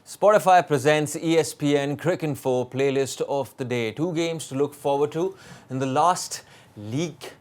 Spotify presents ESPN Cricinfo playlist of the day. 2 games to look forward to in the last league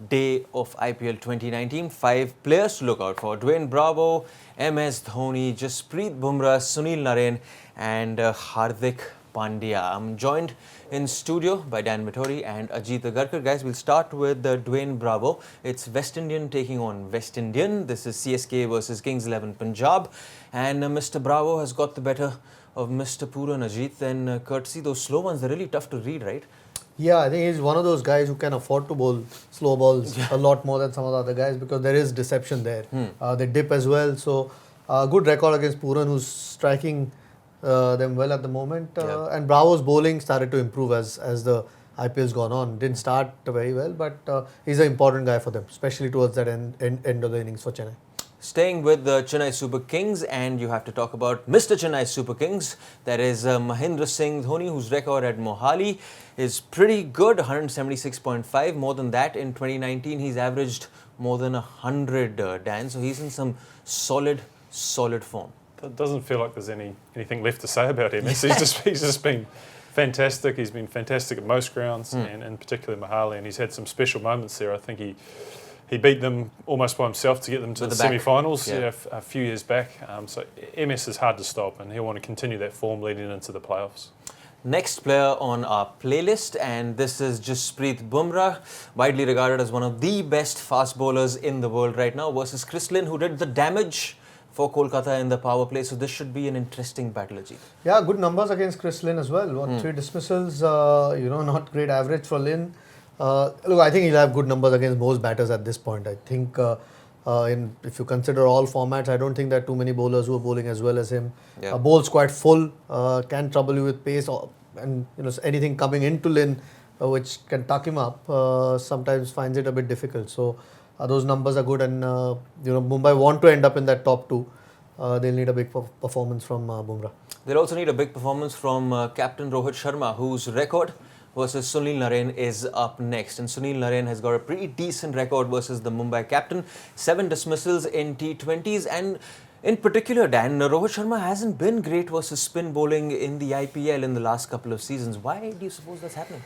day of IPL 2019. 5 players to look out for: Dwayne Bravo, MS Dhoni, Jasprit Bumrah, Sunil Narine and Hardik Pandya. I'm joined in studio by Vettori and Ajit Agarkar. Guys, we'll start with Dwayne Bravo. It's West Indian taking on West Indian. This is CSK versus Kings 11 Punjab. And Mr. Bravo has got the better of Mr. Pooran Ajit. And courtesy, those slow ones, they're really tough to read, right? Yeah, I think he's one of those guys who can afford to bowl slow balls a lot more than some of the other guys because there is deception there. They dip as well. So, good record against Pooran, who's striking them well at the moment. And Bravo's bowling started to improve as the IPL's gone on. Didn't start very well, but he's an important guy for them, especially towards that end of the innings for Chennai. Staying with the Chennai Super Kings, and you have to talk about Mr. Chennai Super Kings. That is Mahendra Singh Dhoni, whose record at Mohali is pretty good, 176.5. More than that, in 2019, he's averaged more than 100, Dan. So he's in some solid form. It doesn't feel like there's anything left to say about him. He's just been fantastic. He's been fantastic at most grounds, and particularly Mohali, and he's had some special moments there. I think he beat them almost by himself to get them to the semi-finals a few years back. So MS is hard to stop, and he'll want to continue that form leading into the playoffs. Next player on our playlist, and this is Jasprit Bumrah, widely regarded as one of the best fast bowlers in the world right now, versus Chris Lynn, who did the damage for Kolkata in the power play. So this should be an interesting battle, Ajit. Yeah, good numbers against Chris Lynn as well. 3 dismissals, not great average for Lynn. Look, I think he'll have good numbers against most batters at this point. I think if you consider all formats, I don't think there are too many bowlers who are bowling as well as him. Bowls quite full, can trouble you with pace, and anything coming into Lynn which can tuck him up sometimes finds it a bit difficult. So those numbers are good, and Mumbai want to end up in that top 2. They'll need a big performance from Bumrah. They'll also need a big performance from Captain Rohit Sharma, whose record versus Sunil Narine is up next. And Sunil Narine has got a pretty decent record versus the Mumbai captain. 7 dismissals in T20s. And in particular, Dan, Rohit Sharma hasn't been great versus spin bowling in the IPL in the last couple of seasons. Why do you suppose that's happening?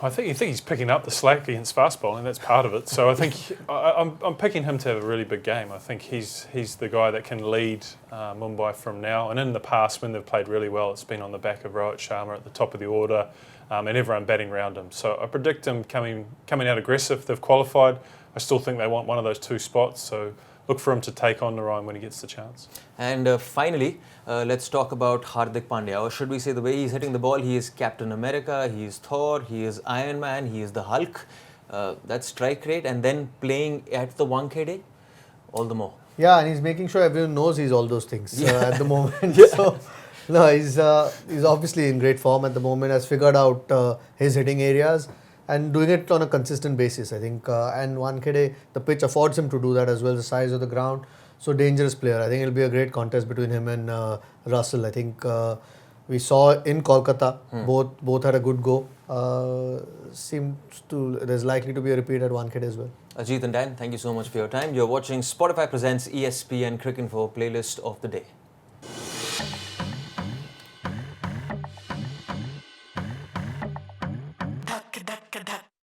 I think he's picking up the slack against fast bowling. That's part of it. So I think I'm picking him to have a really big game. I think he's the guy that can lead Mumbai from now. And in the past, when they've played really well, it's been on the back of Rohit Sharma at the top of the order, and everyone batting around him. So I predict him coming out aggressive. They've qualified. I still think they want one of those 2 spots. So look for him to take on Narine when he gets the chance. And finally, let's talk about Hardik Pandya. Or should we say, the way he's hitting the ball, he is Captain America, he is Thor, he is Iron Man, he is the Hulk. That's strike rate. And then playing at the Wankhede, all the more. Yeah, and he's making sure everyone knows he's all those things at the moment. So, no, he's obviously in great form at the moment, has figured out his hitting areas and doing it on a consistent basis, I think. And Wankhede, the pitch affords him to do that as well, the size of the ground. So dangerous player. I think it'll be a great contest between him and Russell. I think we saw in Kolkata, both had a good go. There's likely to be a repeat at Wankhede as well. Ajit and Dan, thank you so much for your time. You're watching Spotify presents ESPN Cricinfo playlist of the day.